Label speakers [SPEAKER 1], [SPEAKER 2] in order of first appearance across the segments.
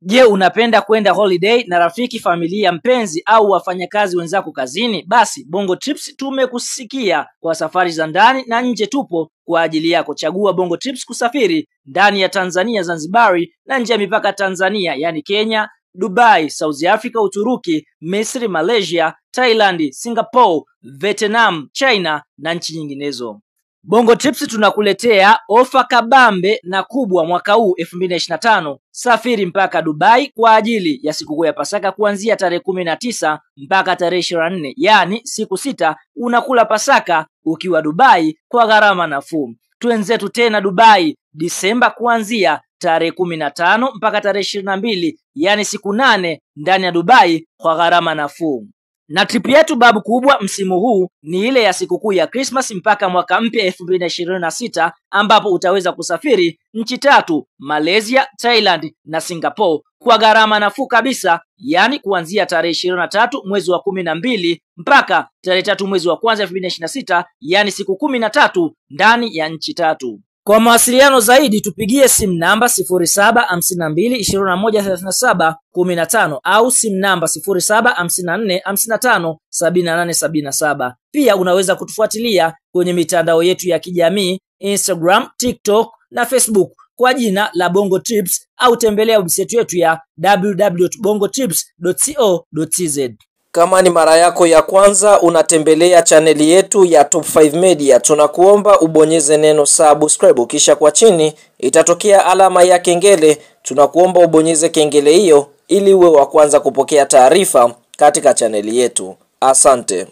[SPEAKER 1] Je, unapenda kwenda holiday na rafiki, familia, mpenzi au wafanyakazi wenzako kazini? Basi Bongo Trips tumekusikia. Kwa safari za ndani na nje tupo kwa ajili yako. Chagua Bongo Trips kusafiri ndani ya Tanzania, Zanzibari na nje ya mipaka Tanzania, yani Kenya, Dubai, South Africa, Uturuki, Misri, Malaysia, Thailand, Singapore, Vietnam, China na nchi nyinginezo. Bongo Trips tunakuletea ofa kabambe na kubwa mwaka huu 2025. Safiri mpaka Dubai kwa ajili ya sikukuu ya Pasaka kuanzia tarehe 19 mpaka tarehe 24. Yani siku 6 unakula Pasaka ukiwa Dubai kwa gharama nafuu. Twenzetu tena Dubai Disemba kuanzia tarehe 15 mpaka tarehe 22, yani siku 8 ndani ya Dubai kwa gharama nafuu. Na trip yetu babu kubwa msimu huu ni ile ya sikukuu ya Christmas mpaka mwaka mpya 2026, ambapo utaweza kusafiri nchi 3: Malaysia, Thailand na Singapore kwa gharama nafuu kabisa, yani kuanzia tarehe 23 mwezi wa 12 mpaka tarehe 3 mwezi wa kwanza 2026, yani siku 13 ndani ya nchi 3. Kwa mawasiliano zaidi tupigie simu namba 0752213715 au simu namba 0754557877. Pia unaweza kutufuatilia kwenye mitandao yetu ya kijamii Instagram, TikTok na Facebook kwa jina la Bongo Trips, au tembelea website yetu ya www.bongotrips.co.tz.
[SPEAKER 2] Kama ni mara yako ya kwanza unatembelea chaneli yetu ya Top 5 Media, tunakuomba ubonyeze neno subscribe, kisha kwa chini itatokea alama ya kengele. Tunakuomba ubonyeze kengele hiyo ili uwe wa kwanza kupokea taarifa katika chaneli yetu. Asante.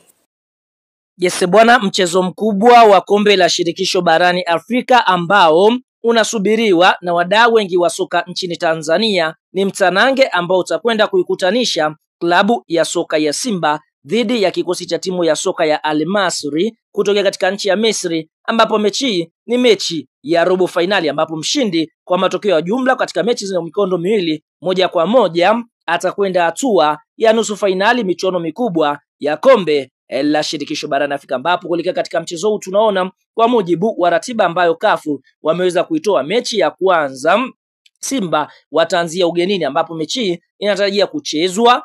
[SPEAKER 1] Yes bwana, mchezo mkubwa wa kombe la shirikisho barani Afrika ambao unasubiriwa na wadau wengi wa soka nchini Tanzania ni mtanange ambao utakwenda kuikutanisha klabu ya soka ya Simba dhidi ya kikosi cha timu ya soka ya Al Masry kutoka katika nchi ya Misri, ambapo mechi ni mechi ya robo finali, ambapo mshindi kwa matokeo ya jumla katika mechi za mikondo miwili moja kwa moja atakwenda hatua ya nusu finali michuano mikubwa ya kombe la shirikisho barani Afrika, ambapo kuelekea katika mchezo huu tunaona kwa mujibu wa ratiba ambayo kafu wameweza kuitoa, mechi ya kwanza Simba wataanzia ugenini, ambapo mechi inatarajia kuchezwa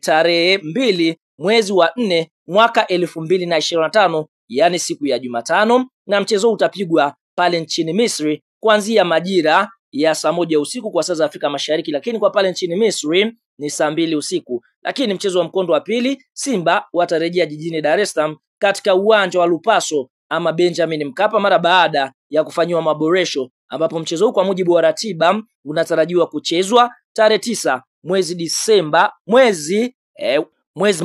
[SPEAKER 1] tarehe 2 mwezi wa 4 mwaka 2025, yani siku ya Jumatano, na mchezo utapigwa pale nchini Misri kuanzia majira ya saa 1 usiku kwa saa za Afrika Mashariki, lakini kwa pale nchini Misri ni saa 2 usiku. Lakini mchezo wa mkondo wa pili Simba watarejea jijini Dar es Salaam katika uwanja wa Lupaso ama Benjamin Mkapa mara baada ya kufanyiwa maboresho, ambapo mchezo huu kwa mujibu wa ratiba unatarajiwa kuchezwa tarehe 9 mwezi Disemba mwezi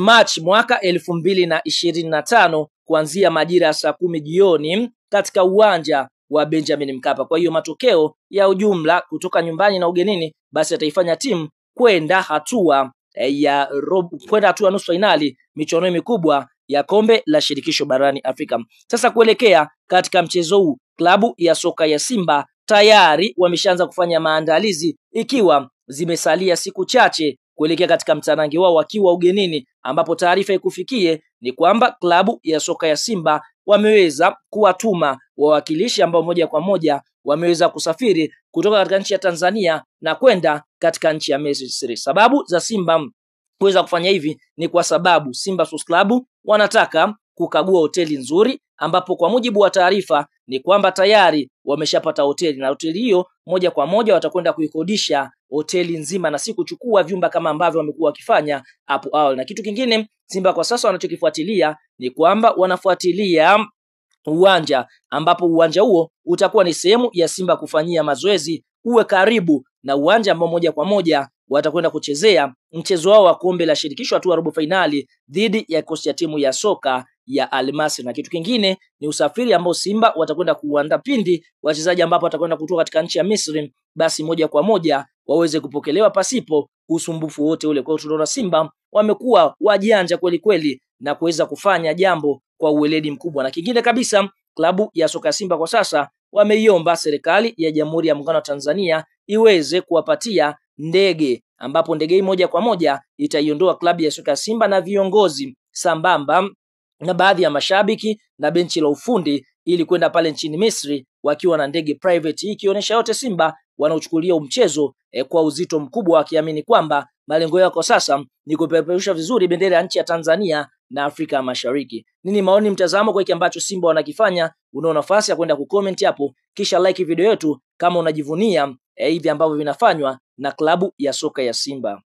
[SPEAKER 1] Machi mwaka 2025 kuanzia majira ya saa 10 jioni katika uwanja wa Benjamin Mkapa. Kwa hiyo matokeo ya ujumla kutoka nyumbani na ugenini basi ataifanya timu kwenda hatua nusu finali michuano mikubwa ya kombe la shirikisho barani Afrika. Sasa kuelekea katika mchezo huu, klabu ya soka ya Simba tayari wameshaanza kufanya maandalizi, ikiwa zimesalia siku chache kuelekea katika mtanange wao wakiwa ugenini, ambapo taarifa ikufikie ni kwamba klabu ya soka ya Simba wameweza kuwatuma wawakilishi ambao moja kwa moja wameweza kusafiri kutoka katika nchi ya Tanzania na kwenda katika nchi ya Misri. Sababu za Simba kuweza kufanya hivi ni kwa sababu Simba Sports Club wanataka kukagua hoteli nzuri, ambapo kwa mujibu wa taarifa ni kwamba tayari wameshapata hoteli, na hoteli hiyo moja kwa moja watakwenda kuikodisha hoteli nzima na si kuchukua vyumba kama ambavyo wamekuwa wakifanya hapo awali. Na kitu kingine Simba kwa sasa wanachokifuatilia ni kwamba wanafuatilia uwanja, ambapo uwanja huo utakuwa ni sehemu ya Simba kufanyia mazoezi, uwe karibu na uwanja ambao moja kwa moja watakwenda kuchezea mchezo wao wa kombe la shirikisho hatua robo finali dhidi ya kikosi cha timu ya soka ya Al Masry. Na kitu kingine ni usafiri ambao Simba watakwenda kuandaa pindi wachezaji ambapo watakwenda kutoka katika nchi ya Misri, basi moja kwa moja waweze kupokelewa pasipo usumbufu wote ule. Kwa hiyo tunaona Simba wamekuwa wajanja kweli kweli na kuweza kufanya jambo kwa uweledi mkubwa. Na kingine kabisa, klabu ya soka ya Simba kwa sasa wameiomba serikali ya Jamhuri ya Muungano wa Tanzania iweze kuwapatia ndege, ambapo ndege hii moja kwa moja itaiondoa klabu ya soka ya Simba na viongozi sambamba na baadhi ya mashabiki na benchi la ufundi ili kwenda pale nchini Misri wakiwa na ndege private, hii ikionyesha yote Simba wanaochukulia mchezo kwa uzito mkubwa, wakiamini kwamba malengo yao kwa sasa ni kupeperusha vizuri bendera ya nchi ya Tanzania na Afrika Mashariki. Nini maoni, mtazamo kwa hiki ambacho Simba wanakifanya? Una nafasi ya kwenda kucomment hapo, kisha like video yetu kama unajivunia hivi ambavyo vinafanywa na klabu ya soka ya Simba.